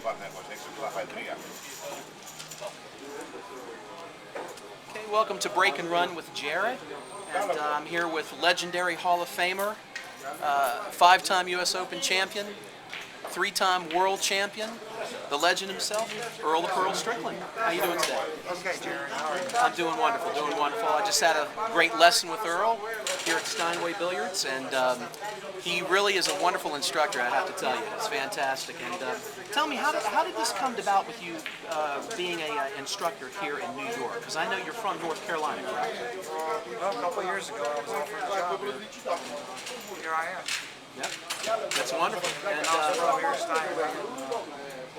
Okay, welcome to Break and Run with Jaared, and I'm here with legendary Hall of Famer, 5-time U.S. Open champion, 3-time world champion, the legend himself, Earl the Pearl Strickland. How you doing today? Okay, Jaared. How are you? I'm doing wonderful, doing wonderful. I just had a great lesson with Earl here at Steinway Billiards, and he really is a wonderful instructor, I have to tell you. It's fantastic. And tell me, how did this come about with you being an instructor here in New York? Because I know you're from North Carolina, correct? Well, a couple of years ago, I was offered a job here. Here I am. Yep, that's wonderful. And I was from here at Steinway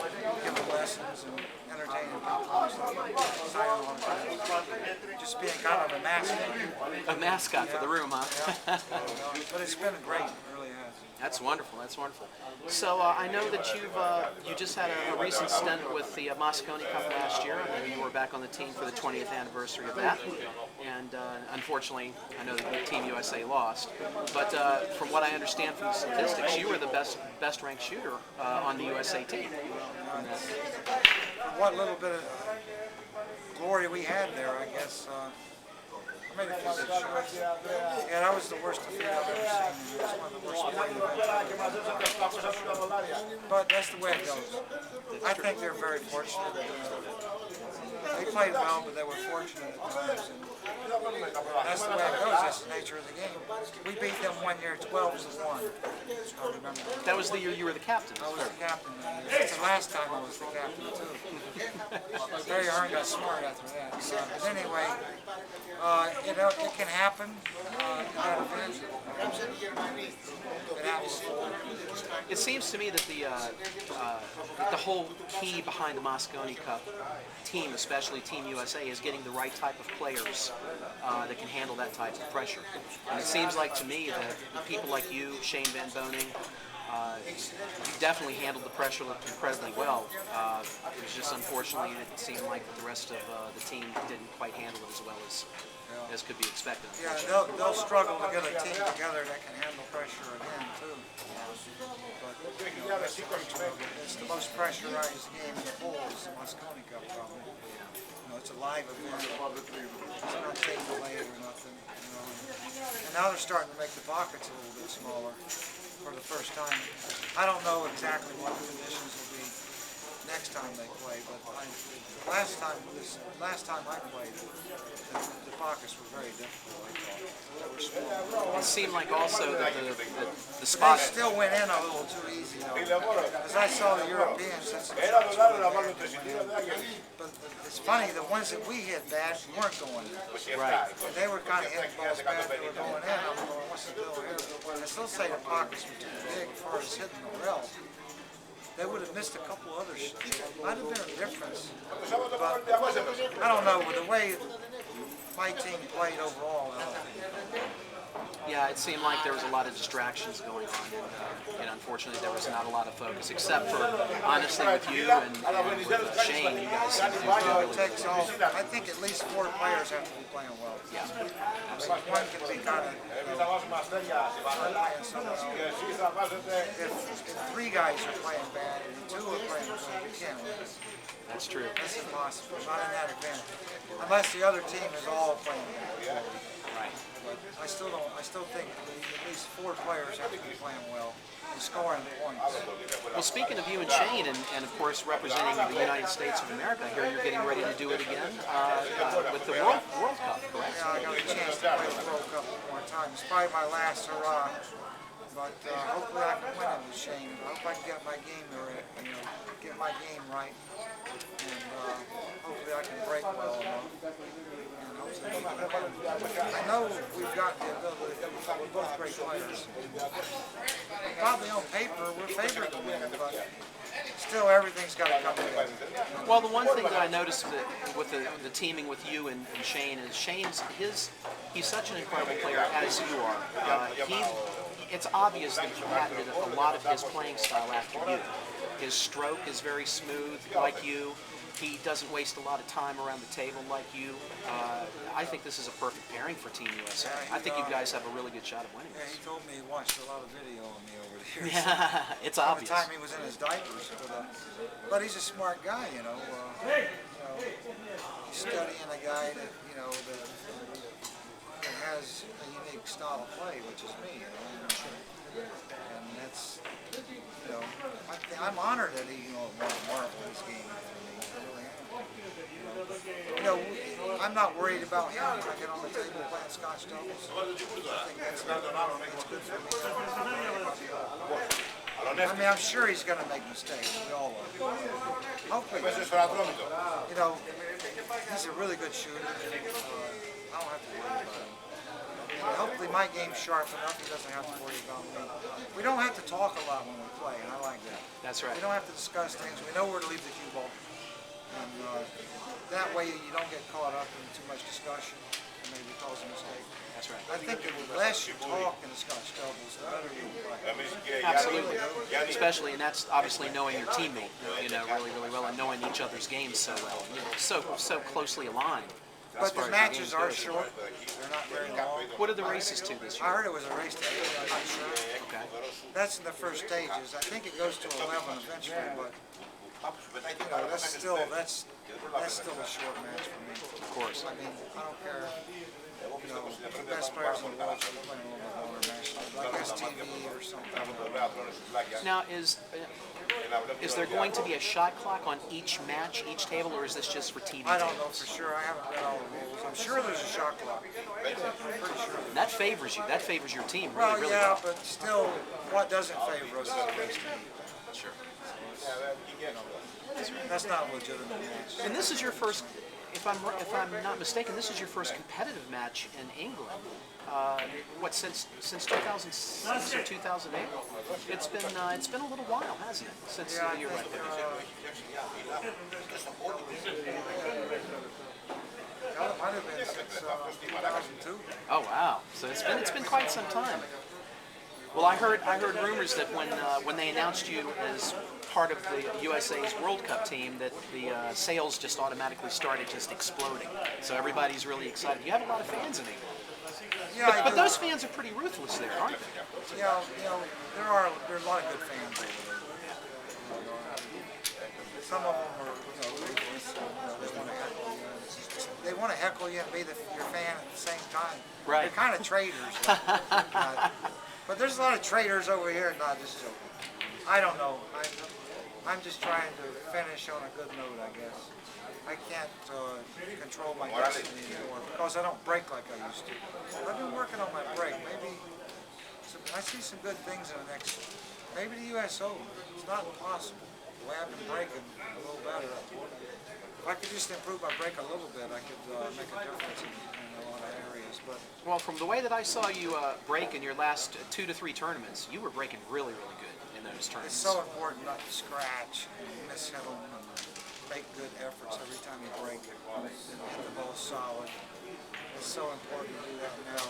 and giving lessons and entertaining people. Just being kind of a mascot. A mascot for the room, huh? Yeah. But it's been great, it really has. That's wonderful. That's wonderful. So I know that you just had a recent stint with the Mosconi Cup last year, and you were back on the team for the 20th anniversary of that. And unfortunately, I know that Team USA lost. But from what I understand from the statistics, you were the best ranked shooter on the USA team. What little bit of glory we had there, I guess. I made a few good shots. Yeah, that was the worst defeat I've ever seen. It was one of the worst played. But that's the way it goes. I think they're very fortunate. They played well, but they were fortunate at times. And that's the way it goes. That's the nature of the game. We beat them one year 12-1. I remember. That was the year you were the captain. I was the captain that year. That's the last time I was the captain, too. Barry Hearn got smart after that. But anyway, it can happen in that event. It happens. It seems to me that the whole key behind the Mosconi Cup team, especially Team USA, is getting the right type of players that can handle that type of pressure. And it seems like to me that people like you, Shane Van Boening, you definitely handled the pressure incredibly well. It was just unfortunately it seemed like the rest of the team didn't quite handle it as well as could be expected. Yeah, they'll struggle to get a team together that can handle pressure again too. But it's the most pressurized game in the whole is the Mosconi Cup probably. It's a live event. It's not taken away or nothing. And now they're starting to make the pockets a little bit smaller for the first time. I don't know exactly what the conditions will be next time they play, but last time I played, the pockets were very difficult. I thought they were small. It seemed like also that the They spot still went in a little too easy, though. As I saw the Europeans, but it's funny, the ones that we hit bad weren't going in. right. They were kind of hitting balls bad, they were going in. I'm going, what's the deal here? I still say the pockets were too big as far as hitting the rail. They would have missed a couple other shots. Might have been a difference. But I don't know, with the way my team played overall, Yeah, it seemed like there was a lot of distractions going on, and unfortunately there was not a lot of focus, except for, honestly, with you and with Shane, you guys seem to do really takes all, I think at least 4 players have to be playing well. Yeah, Absolutely. One can be kind of if 3 guys are playing bad and 2 are playing well, you can't win. that's true. That's impossible, not in that event. Unless the other team is all playing bad. Right. But I still think at least 4 players have to be playing well and scoring points. Well, speaking of you and Shane, and of course representing the United States of America, here you're getting ready to do it again with the World Cup, correct? Yeah, I got a chance to play the World Cup one more time. It's probably my last hurrah. But hopefully I can win it with Shane. I hope I can get my game right, and hopefully I can break well enough. And hopefully we can win. I know we've got the ability. We're both great players. Probably on paper we're favored to win, but still everything's got to come together. Well, the one thing that I noticed with the teaming with you and Shane is he's such an incredible player as you are. It's obvious that you patented a lot of his playing style after you. His stroke is very smooth, like you. He doesn't waste a lot of time around the table like you. I think this is a perfect pairing for Team USA. I think you guys have a really good shot of winning Yeah, he this. told me he watched a lot of video on me over the years. Yeah, it's From obvious. the time he was in his diapers. But he's a smart guy, you know. He's studying a guy that, that has a unique style of play, which is me, And that's, I'm honored that he, won a marble in this game. I'm not worried about him when I get on the table playing Scotch doubles. I think that's good for me. I mean, I'm sure he's going to make mistakes. We all are. Hopefully, he's a really good shooter. I don't have to worry about him. And hopefully my game's sharp enough, he doesn't have to worry about me. We don't have to talk a lot when we play, and I like that. That's right. We don't have to discuss things. We know where to leave the cue ball. And that way you don't get caught up in too much discussion and maybe cause a mistake. That's right. I think the less you talk in the Scotch doubles, the better you play. Absolutely. Especially, and that's obviously knowing your teammate, really, really well, and knowing each other's games so well. So closely aligned. But the matches are short. They're not very long. What are the races to this year? I heard it was a race to 8, I'm not sure. Okay. That's in the first stages. I think it goes to 11 eventually, but that's still a short match for me. Of course. I mean, I don't care. The best players in the world should be playing a little bit longer matches, like STV or something. Now, is there going to be a shot clock on each match, each table, or is this just for TV I don't know tables? for sure. I haven't read all the rules. I'm sure there's a shot clock. I'm pretty sure. That favors you. That favors your team really, Well, really yeah, well. but still, what doesn't favor us is a race to 8. Sure. That's not a legitimate match. And this is your first, if I'm not mistaken, this is your first competitive match in England. Since 2006 or 2008? It's been a little while, hasn't it? Since you're right there. It might have been since 2002. Oh wow! So it's been quite some time. Well, I heard rumors that when they announced you as part of the USA's World Cup team, that the sales just automatically started just exploding. So everybody's really excited. You have a lot of fans in England. Yeah, But those fans are pretty ruthless there, aren't they? Yeah, there are a lot of good fans over there. Some of them are, ruthless. They want to heckle you and be your fan at the same time. Right. They're kind of traitors. But there's a lot of traitors over here. Not just joking. I don't know. I'm just trying to finish on a good note, I guess. I can't control my destiny anymore because I don't break like I used to. I've been working on my break. Maybe I see some good things in the next. Maybe the U.S. Open. It's not impossible. The way I've been breaking a little better. If I could just improve my break a little bit, I could make a difference in a lot of areas. But Well, from the way that I saw you break in your last 2 to 3 tournaments, you were breaking really, really good in those tournaments. it's so important not to scratch and miss him and make good efforts every time you break and hit the ball solid. It's so important to do that now.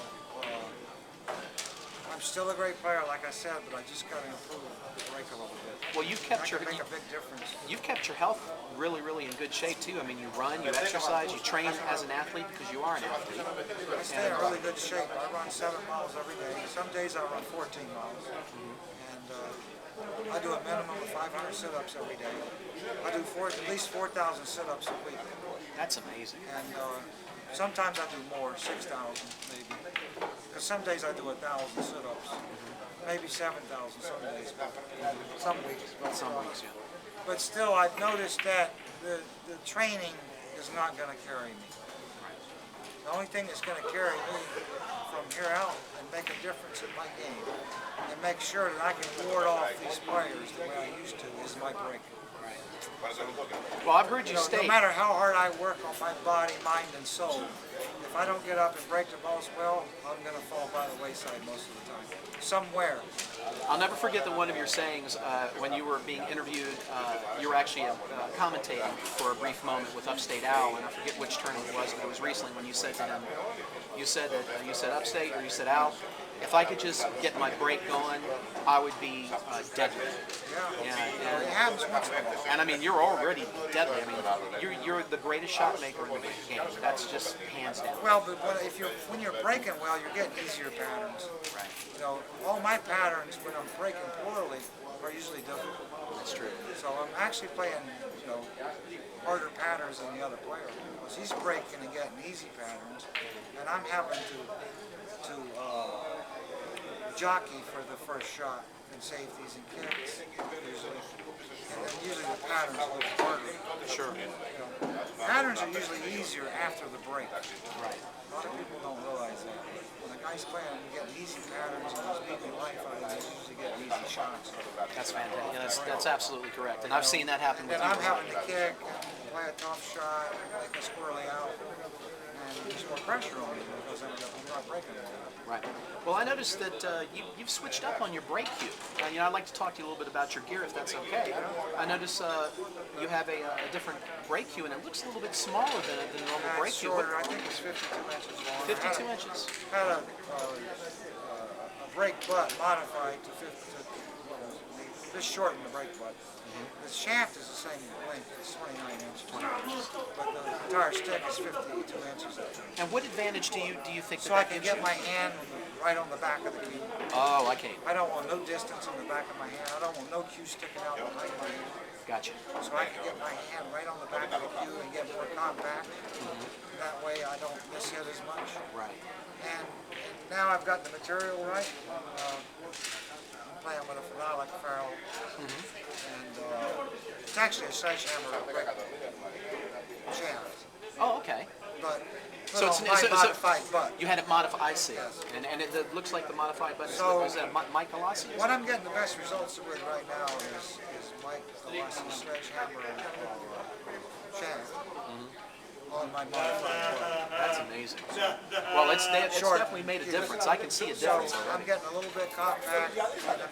I'm still a great player, like I said, but I just got to improve the break a little bit. Well, you've That kept your can make a big difference. you've kept your health really, really in good shape too. I mean, you run, you exercise, you train as an athlete because you are an athlete. I stay in really good shape. I run 7 miles every day. Some days I run 14 miles. And I do a minimum of 500 sit-ups every day. I do at least 4,000 sit-ups a week. That's amazing. And sometimes I do more, 6,000 maybe. Because some days I do 1,000 sit-ups. Maybe 7,000 some days. Some weeks. Some weeks, yeah. But still, I've noticed that the training is not going to carry me. The only thing that's going to carry me from here out and make a difference in my game and make sure that I can ward off these players the way I used to is my break. Well, I've heard you No state. matter how hard I work on my body, mind, and soul, if I don't get up and break the balls well, I'm going to fall by the wayside most of the time. Somewhere. I'll never forget that one of your sayings when you were being interviewed. You were actually commentating for a brief moment with Upstate Al, and I forget which tournament it was, but it was recently when you said to him, you said Upstate or you said Al, if I could just get my break going, I would be deadly. Yeah. And, It happens once in a while. and I mean, you're already deadly. I mean, you're the greatest shot maker in the game. That's just hands down. Well, but when you're breaking well, you're getting easier patterns. Right. You know, all my patterns when I'm breaking poorly are usually difficult. That's true. So I'm actually playing, you know, harder patterns than the other player because he's breaking and getting easy patterns, and I'm having to jockey for the first shot and safeties and kicks usually, and then usually the patterns are a little harder. Sure. You know, patterns are usually easier after the break. Right. A lot of people don't realize that. When a guy's playing and getting easy patterns and he's beating the life out of it, he's usually getting easy shots. That's fantastic. Yeah, that's absolutely correct. And I've seen that happen with And you. I'm having to kick and play a tough shot, make a squirrely out, and there's more pressure on me because I'm not breaking well. Right. Well, I noticed that you've switched up on your break cue. You know, I'd like to talk to you a little bit about your gear, if that's okay. I notice you have a different break cue, and it looks a little bit smaller than a normal break cue. Shorter, I think it's 52 inches long. 52 inches. Had a brake butt modified to 50. Just shortened the brake butt. The shaft is the same length, it's 29 inches. But the entire stick is 52 inches. And what advantage do you think So that I can gives get you? my hand right on the back of the cue. Oh, okay. I don't want no distance on the back of my hand. I don't want no cue sticking out behind my hand. Gotcha. So I can get my hand right on the back of the cue and get more compact. That way I don't miss hit as much. Right. And now I've got the material right. I'm playing with a phenolic ferrule. And it's actually a sledgehammer shaft. Oh, okay. But So it's my modified butt. You had it modified. I see. Yes. And it looks like the modified button. So- Was that Mike Galassi? What I'm getting the best results with right now is Mike Galassi's sledgehammer shaft on my modified butt. That's amazing. Well, it's Short. definitely made a difference. I can see a So difference I'm already. getting a little bit compact, and I'm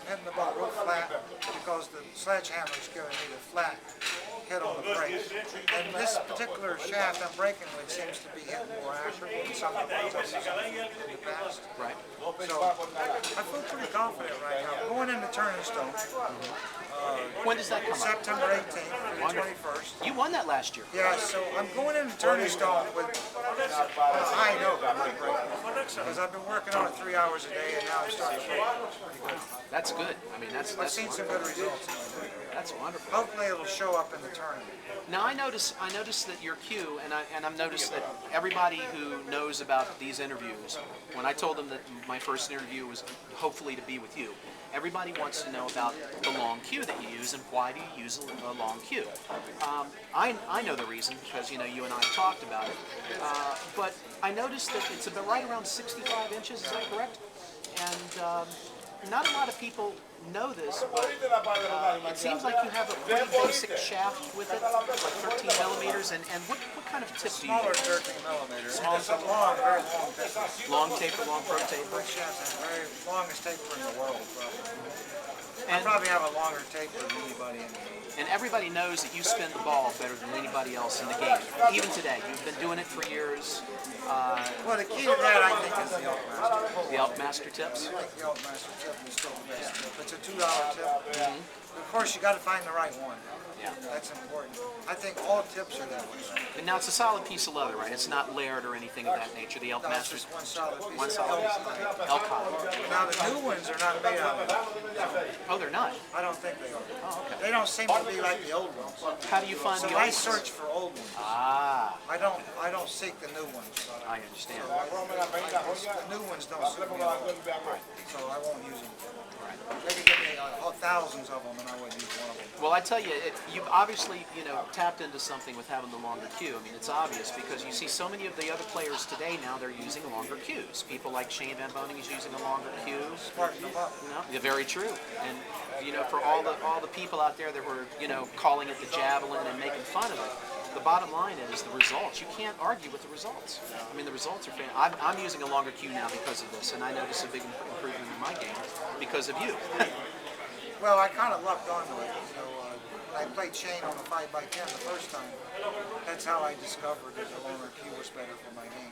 hitting the ball real flat because the sledgehammer is giving me the flat hit on the brake. And this particular shaft I'm breaking with seems to be hitting more accurate than some of the ones I've used in the past. Right. So I feel pretty confident right now. Going into Turning Stone, When does that come up? September 18th through the 21st. You won that last year. Yeah, so I'm going into Turning Stone with a high note on my brake. Because I've been working on it 3 hours a day, and now I'm starting to break. That's good. I mean, I've that's seen some wonderful. good results in my brake. That's wonderful. Hopefully it'll show up in the tournament. Now I notice that your cue, and I've noticed that everybody who knows about these interviews, when I told them that my first interview was hopefully to be with you, everybody wants to know about the long cue that you use and why do you use a long cue. I know the reason because you and I talked about it, but I noticed that it's about right around 65 inches. Is that correct? And not a lot of people know this, but it seems like you have a pretty basic shaft with it, like 13 millimeters. And what kind of tip do you Smaller use? 13 millimeters. It's a long, very long taper. Long taper, long pro taper. My shaft is the very longest taper in the world, probably. I And, probably have a longer taper than anybody in the game. and everybody knows that you spin the ball better than anybody else in the game. Even today, you've been doing it for years. Well, the key to that, I think, is the Elk Master. The Elk Master tips. I think the Elk Master tip is still the best tip. It's a $2 tip. Of course, you got to find the right one. Yeah. That's important. I think all tips are that way. And now it's a solid piece of leather, right? It's not layered or anything of that nature. The Elk No, it's Master's just one solid piece. one of solid elk piece. hide. Elk hide. Now, the new ones are not made out of it. Oh, they're not. I don't think they are. Oh, okay. They don't seem to be like the old ones. How do you find So the I old ones? search for old ones. Ah, I don't seek the new ones. I understand. The new ones don't suit me at all. So I won't use them. They could give me thousands of them and I wouldn't use one of them. Well, I tell you, you've obviously, tapped into something with having the longer cue. I mean, it's obvious because you see so many of the other players today now, they're using longer cues. People like Shane Van Boening is using a longer cue. Smarten them up. Yeah, very true. And, for all the people out there that were, calling it the javelin and making fun of it, the bottom line is the results. You can't argue with the results. I mean, the results are fantastic. I'm using a longer cue now because of this, and I notice a big improvement in my game because of you. Well, I kind of lucked onto it. When I played Shane on the 5x10 the first time, that's how I discovered that the longer cue was better for my game.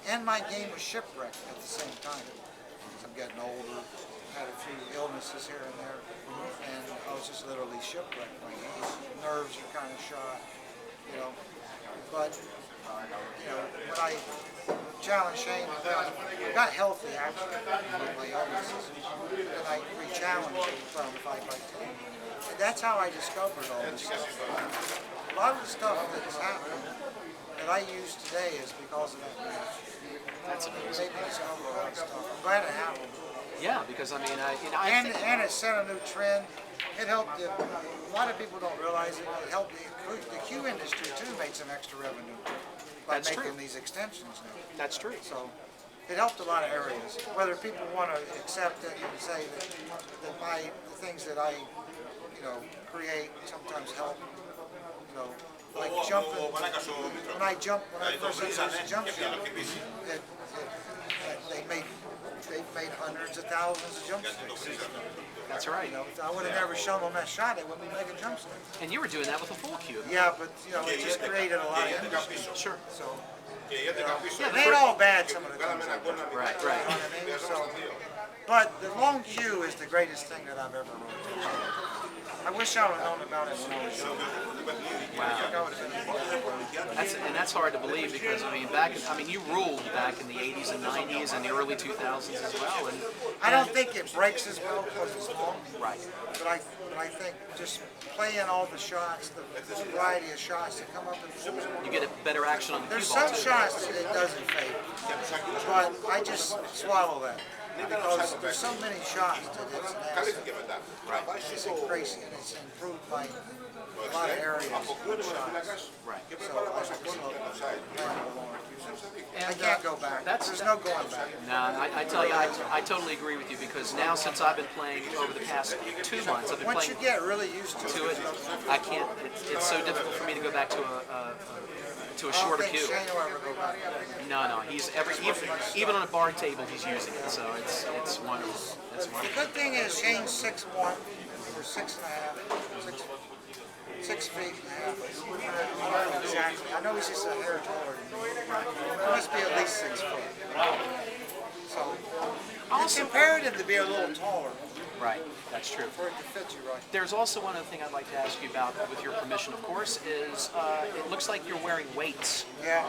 And my game was shipwrecked at the same time. I'm getting older. Had a few illnesses here and there, and I was just literally shipwrecked. My nerves are kind of shot, you know. But you know, when I challenged Shane, I got healthy actually with my illnesses, and I re-challenged him from 5x10. And that's how I discovered all this stuff. A lot of the stuff that's happening that I use today is because of that match. That's amazing. It made me discover a lot of stuff. I'm glad it happened. Yeah, because I mean, And it set a new trend. It helped. A lot of people don't realize it. It helped the Q industry too. Made some extra revenue by That's making true. these extensions now. That's true. So it helped a lot of areas. Whether people want to accept it and say that the things that I create sometimes help. Like jumping. When I first introduced the jump shot, they've made hundreds of thousands of jump sticks. That's right. If I would have never shown them that shot, they wouldn't be making jump sticks. And you were doing that with a full cube. Yeah, but it just created a lot of industry. Sure. So they ain't all bad. Some of the things. Right. You know what I mean? So, but the long queue is the greatest thing that I've ever wrote. I wish I would have known about it when I was young. Wow. That's hard to believe because I mean you ruled back in the 80s and 90s and the early 2000s as well. And I don't think it breaks as well because it's long. Right. But I think just playing all the shots, the variety of shots that come up in full. you get a better action on the cue There's ball some too. shots that it doesn't fade, but I just swallow that because there's so many shots that it's an asset. It's increasing and it's improved by a lot of areas. Shots. Right. So I can't go back. There's no going back. No, I tell you, I totally agree with you because now since I've been playing over the past 2 months, I've been Once you playing get really used to it. I can't. It's so difficult for me to go back to a shorter queue. Shane will ever go back. No, he's even on a bar table he's using it, so it's wonderful. It's The wonderful. good thing is Shane's 6'1", or 6.5", 6 feet and a half. I don't know exactly. I know he's just a hair taller than me. He must be at least 6 foot. So it's imperative to be a little taller Right, that's true. for it to fit you right. There's also one other thing I'd like to ask you about, with your permission, of course, is it looks like you're wearing weights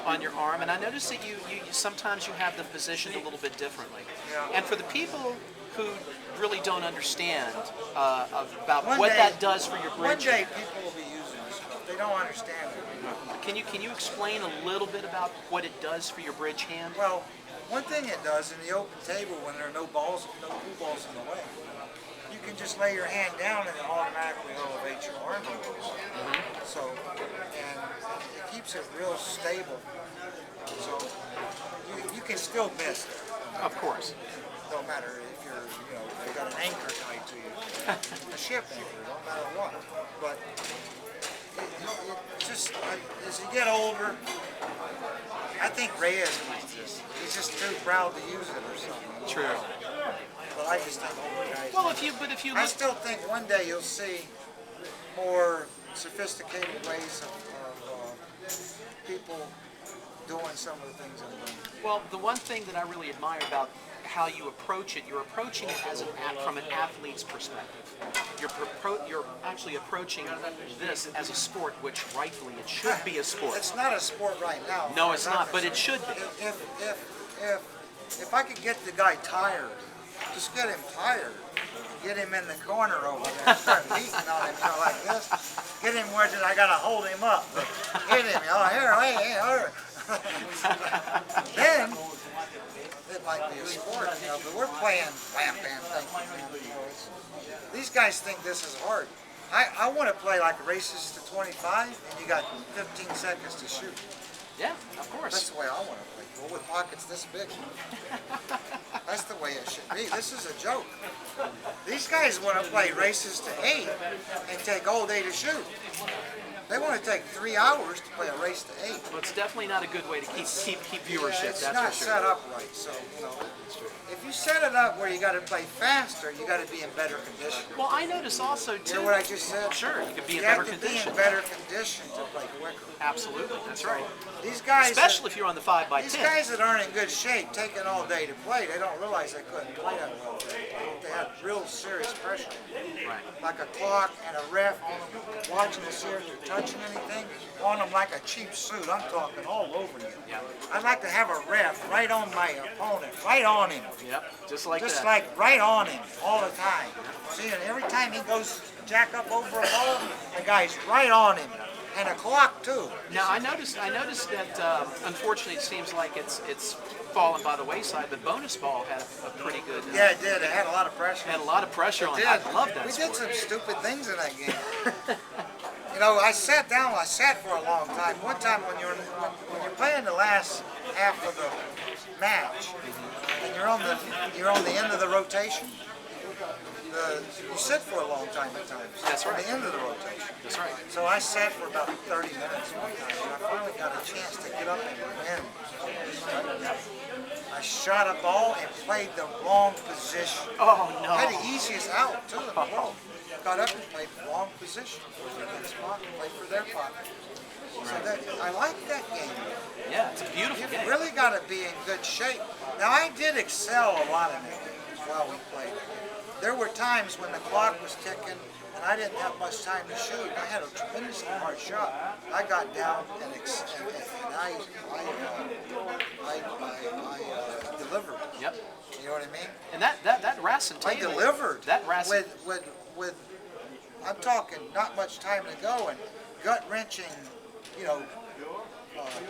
on your arm, and I noticed that you sometimes you have them positioned a little bit differently. Yeah. And for the people who really don't understand about One what day- that does for your One bridge, day people will be using this stuff. They don't understand it. can you explain a little bit about what it does for your bridge hand? Well, one thing it does in the open table when there are no balls, no blue balls in the way, you can just lay your hand down and it automatically elevates your arm. So, and it keeps it real stable. So, you can still miss it. Of course. Don't matter if if you got an anchor tied to you, a ship anchor, don't matter what. But it just, as you get older, I think Reyes needs this. He's just too proud to use it or something. True. But I just think older guys. Well, if you I look, still think one day you'll see more sophisticated ways of people doing some of the things I'm doing. well, the one thing that I really admire about how you approach it, you're approaching it from an athlete's perspective. You're actually approaching this as a sport, which rightfully it should be a sport. It's not a sport right now. No, it's not, but it should be. If I could get the guy tired, just get him tired. Get him in the corner over there and start beating on him like this. Get him where I gotta hold him up. Hit him, here. Then it might be a sport, but we're playing wham bam thing. These guys think this is hard. I want to play like races to 25, and you got 15 seconds to shoot. Yeah, of course. That's the way I want to play. Well, with pockets this big. That's the way it should be. This is a joke. These guys want to play races to 8 and take all day to shoot. They want to take 3 hours to play a race to 8. Well, it's definitely not a good way to keep viewership. It's That's not for sure. set up right. So, if you set it up where you got to play faster, you got to be in better condition. Well, I notice also You too. hear what I just said? Sure, you could be in You better have to be condition. in better condition to play quicker. Absolutely, that's right. These guys, especially if you're on the 5x10. these guys that aren't in good shape, taking all day to play, they don't realize they couldn't play that well. They had real serious pressure. Right. Like a clock and a ref on them, watching to see if they're touching anything, on them like a cheap suit. I'm talking all over you. Yeah. I'd like to have a ref right on my opponent, right on him. Yep. Just like Just that. like right on him all the time. See, and every time he goes jack up over a ball, the guy's right on him. And a clock too. Now I noticed that unfortunately it seems like it's fallen by the wayside, but bonus ball had a pretty good. Yeah, it did. It had a lot of pressure. Had a lot of pressure on it. I love that We sport. did some stupid things in that game. You know, I sat for a long time. One time when you're playing the last half of the match, and you're on the end of the rotation, you sit for a long time at times. That's right. At the end of the rotation. That's right. So I sat for about 30 minutes one time, and I finally got a chance to get up and win. I shot a ball and played the wrong position. Oh no. I had the easiest out too in the world. Got up and played the wrong position for their spot, played for their pocket. So I like that game. Yeah, it's a beautiful You've game. really got to be in good shape. Now I did excel a lot in that game while we played. There were times when the clock was ticking and I didn't have much time to shoot. I had a tremendously hard shot. I got down and I delivered. Yep. You know what I mean? And that Racing I table. delivered. That Racing. With I'm talking not much time to go and gut wrenching, you know,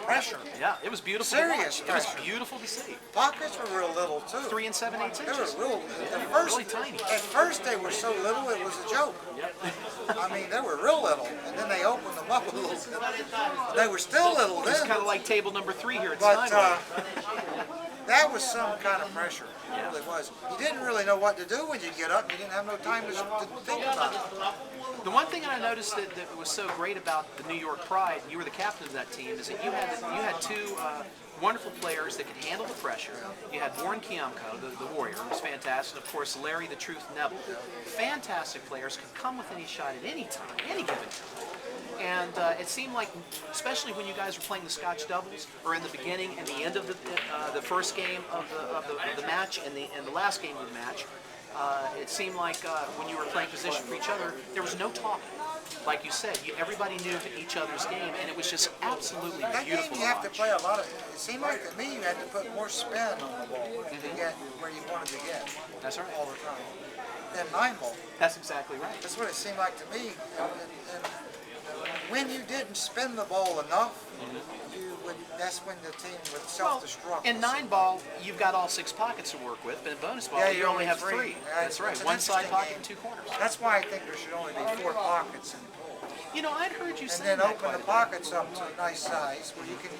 pressure. Yeah, it was beautiful. Serious to watch. It was pressure. beautiful to see. Pockets were real little too. 3 and 7/8 They were inches. real. Really tiny. At first they were so little it was a joke. Yep. I mean, they were real little, and then they opened them up a little bit. They were still little It's then, kind of like table number 3 here at but Steinway. that was some kind of pressure. It really was. You didn't really know what to do when you get up. You didn't have no time to think about it. The one thing I noticed that was so great about the New York Pride, you were the captain of that team, is that you had two wonderful players that could handle the pressure. You had Warren Kiamko, the Warrior, who was fantastic, and of course Larry the Truth Neville. Fantastic players, could come with any shot at any time, any given time. And it seemed like, especially when you guys were playing the Scotch doubles, or in the beginning and the end of the first game of the match and the last game of the match, it seemed like when you were playing position for each other, there was no talking. Like you said, everybody knew each other's game, and it was just absolutely That beautiful game you have to watch. play a lot of. It seemed like to me you had to put more spin on the ball to get where you wanted to get. That's right. All the time. Than 9-ball. That's exactly right. That's what it seemed like to me. And when you didn't spin the ball enough, that's when the team would Well, self-destruct. in 9-ball, you've got all 6 pockets to work with, but in bonus ball, Yeah, you you only only have three. 3. Yeah, That's right. it's an One side interesting pocket game. and 2 corners. That's why I think there should only be 4 pockets in the pool. You know, I'd heard you And say then that open quite the a bit. pockets up to a nice size where you can,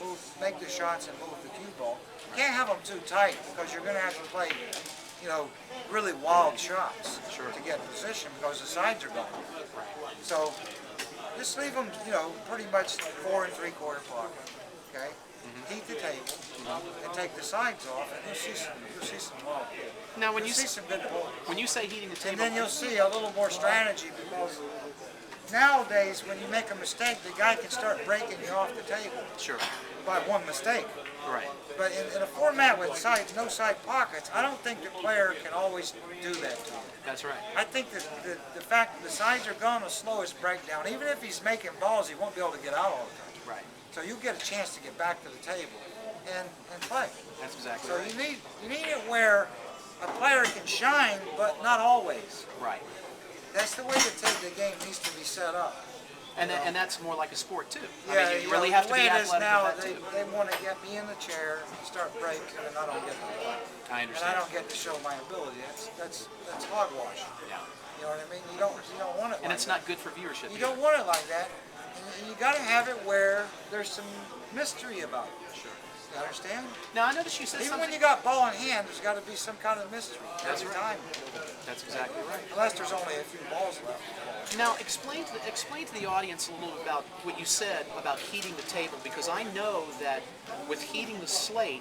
move, make the shots and move the cue ball. You can't have them too tight because you're going to have to play, really wild shots to get in position because the sides are gone. So just leave them, pretty much 4 3/4 pocket. Okay. Heat the table and take the sides off, and you'll see some wild. Now, when You'll you see some good balls. when you say heating the And table, then you'll see a little more strategy because nowadays when you make a mistake, the guy can start breaking you off the table sure, by one mistake. right. But in a format with no side pockets, I don't think the player can always do that to you. That's right. I think that the fact that the sides are gone will slow his breakdown. Even if he's making balls, he won't be able to get out all the time. Right. So you get a chance to get back to the table and play. That's exactly So right. you need it where a player can shine, but not always. Right. That's the way the game needs to be set up. And that's more like a sport too. Yeah, I mean, you really have to the way be it is athletic now, with that too. they want to get me in the chair, start breaking, and I don't get to play. I And I understand. don't get to show my ability. That's hogwash. Yeah. You know what I mean? You don't want it. And like it's not good for viewership. You either. don't want it like that. And you got to have it where there's some mystery about it. Sure. You understand? Now I noticed you said Even something. when you got ball in hand, there's got to be some kind of mystery That's every right. time. That's exactly right. Unless there's only a few balls left. Now explain to the audience a little about what you said about heating the table, because I know that with heating the slate,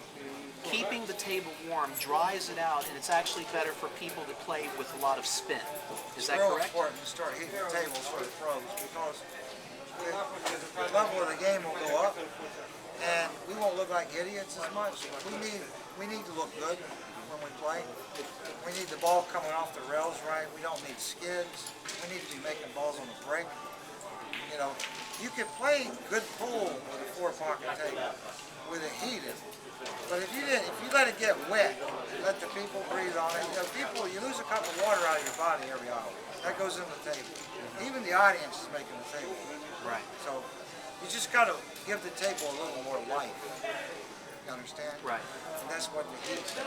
keeping the table warm dries it out, and it's actually better for people that play with a lot of spin. Is that It's real correct? important to start heating the tables for the pros because the level of the game will go up. stuff, and we won't look like idiots as much. We need to look good when we play. We need the ball coming off the rails right. We don't need skids. We need to be making balls on the break. You know, you can play good pool with a 4-pocket table with it heated. But if you let it get wet, let the people breathe on it, you lose a cup of water out of your body every hour. That goes in the table. Even the audience is making the table. Right. So you just got to give the table a little more life. You understand? Right. And that's what the heat does.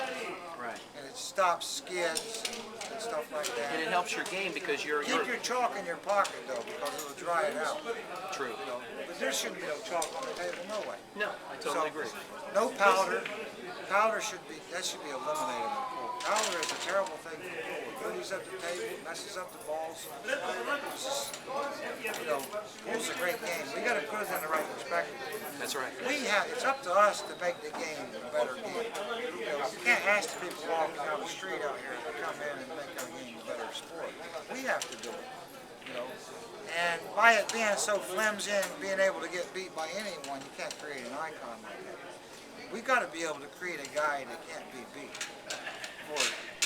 Right. And it stops skids and stuff like that. And it helps your game because you're Keep your chalk in your pocket though, because it'll dry it out. true. You know, but there shouldn't be no chalk on the table, no way. No, I totally agree. No powder. Powder should be eliminated in the pool. Powder is a terrible thing for the pool. It goes up the table, it messes up the balls. It's just, pool's a great game. We got to put it in the right perspective. That's right. It's up to us to make the game a better game. You can't ask the people walking down the street out here to come in and make our game a better sport. We have to do it. And by it being so flimsy and being able to get beat by anyone, you can't create an icon like that. We've got to be able to create a guy that can't be beat for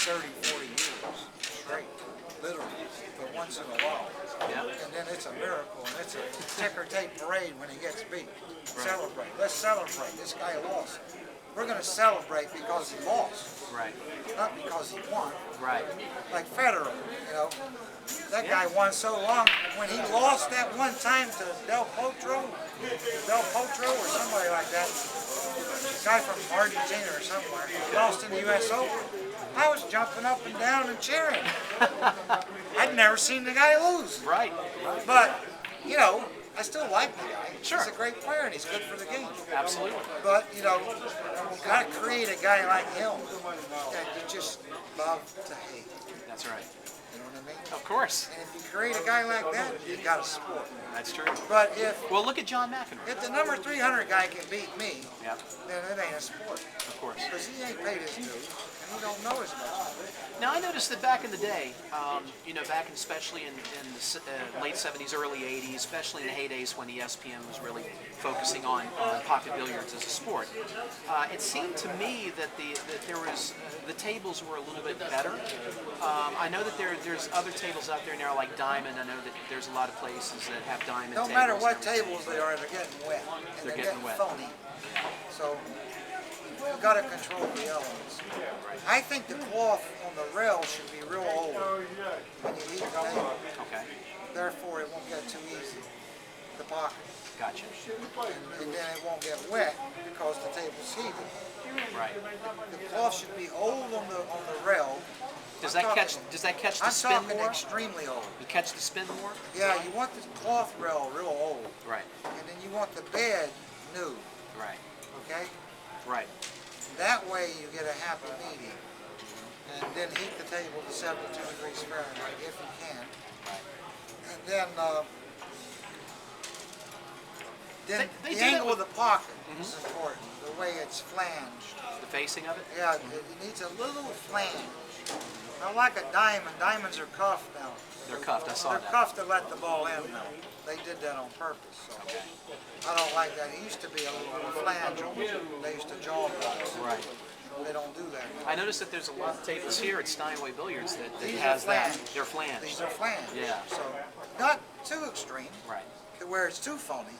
30, 40 years straight, literally, but once in a while. Yeah. And then it's a miracle, and it's a ticker tape parade when he gets beat. Right. Celebrate. Let's celebrate. This guy lost. We're going to celebrate because he lost. Right. Not because he won. Right. Like Federer, that guy won so long. When he lost that one time to Del Potro or somebody like that, a guy from Argentina or somewhere, he lost in the U.S. Open. I was jumping up and down and cheering. I'd never seen the guy lose. Right. But, I still like the guy. Sure. He's a great player and he's good for the game. Absolutely. But, you got to create a guy like him that you just love to hate. That's right. You know what I mean? Of course. And if you create a guy like that, you got a sport. That's true. But well, look at John McEnroe. if the number 300 guy can beat me, Yeah. then it ain't a sport. Of course. Because he ain't paid his dues, and he don't know as much. Now, I noticed that back in the day, especially in the late 70s, early 80s, especially in the heydays when ESPN was really focusing on pocket billiards as a sport, it seemed to me that the tables were a little bit better. I know that there's other tables out there now like Diamond. I know that there's a lot of places that have Diamond No tables. matter what tables they are, they're getting wet. And They're they're getting wet. phony. So you've got to control the elements. I think the cloth on the rail should be real old when you heat the table. Okay. Therefore, it won't get too easy to pocket. Gotcha. And then it won't get wet because the table's heated. Right. The cloth should be old on the rail. Does that catch the I'm spin talking more? extremely old. You catch the spin more? Yeah, you want the cloth rail real old. Right. And then you want the bed new. Right. Okay? Right. That way you get a happy medium. And then heat the table to 72 degrees Fahrenheit if you can. And then They the do that angle of with- the pocket is important. The way it's flanged. The facing of it? Yeah, it needs a little flange. Not like a diamond. Diamonds are cuffed now. They're cuffed. I saw They're that. cuffed to let the ball in now. They did that on purpose. So I don't like that. It used to be a little more flange on it. They used to jaw box. Right. They don't do that now. I noticed that there's a lot of tables here at Steinway Billiards that These has are that. flanged. They're flanged. These are flanged. Yeah. So not too extreme Right. to where it's too phony,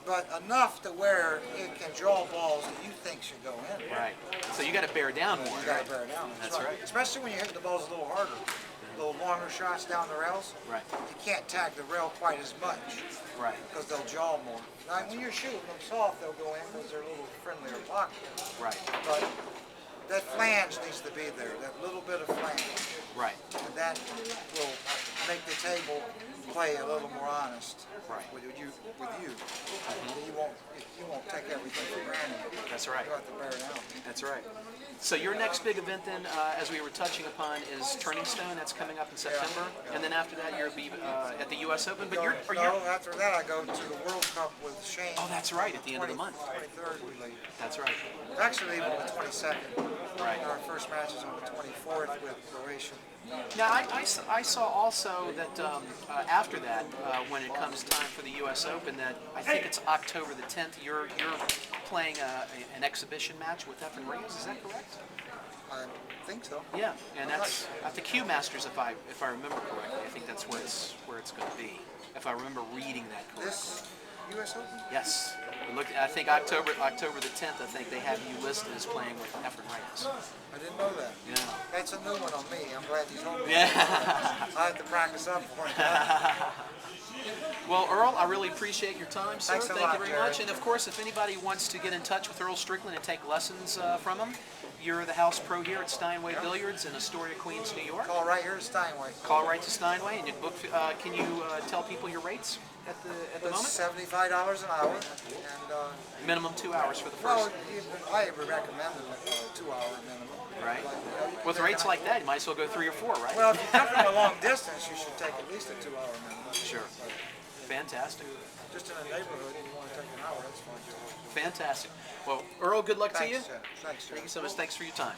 but enough to where it can draw balls that you think should go in. Right. So you got to bear down more. You got Right. to bear down. That's right. Especially when you hit the balls a little harder, a little longer shots down the rails. Right. You can't tag the rail quite as much Right. because they'll jaw more. Now, when you're shooting them soft, they'll go in because they're a little friendlier pocket. Right. But that flange needs to be there, that little bit of flange. Right. And that will make the table play a little more honest Right. with you. You won't take everything for granted. That's right. You have to bear down. That's right. So your next big event then, as we were touching upon, is Turning Stone. That's coming up in September. And then after that, you'll be at the U.S. Open. But After that, I go to the World Cup with Shane. Oh, that's right. At the end of the month. 23rd we leave. That's right. Actually, leaving on the 22nd. Right. Our first match is on the 24th with Croatia. Now, I saw also that after that, when it comes time for the U.S. Open, that I think it's October the 10th, you're playing an exhibition match with Efren Reyes. Is that correct? I think so. Yeah, and that's at the Q Masters, if I remember correctly. I think that's where it's going to be, if I remember reading that correctly. This U.S. Open? Yes. Look, I think October the 10th. I think they have you listed as playing with Efren Reyes. I didn't know that. Yeah. That's a new one on me. I'm glad you told me. Yeah. I have to practice up for it. Well, Earl, I really appreciate your time, sir. Thanks a Thank lot, you very Jaared. much. And of course, if anybody wants to get in touch with Earl Strickland and take lessons from him, you're the house pro here at Steinway Billiards in Astoria, Queens, New York. Call right here at Steinway. Call right to Steinway, and you book. Can you tell people your rates at the moment? It's $75 an hour, and Minimum 2 hours for the well, first. I would recommend a 2-hour minimum. Right. But, With rates like that, you might as well go 3 or 4, right? well, if you come from a long distance, you should take at least a 2-hour minimum. Sure. Fantastic. Just in a neighborhood, you want to take an hour, that's fine. Fantastic. Well, Earl, good luck to you. Thanks, Jaared. Thanks, Jaared. Thank you so much. Thanks for your time.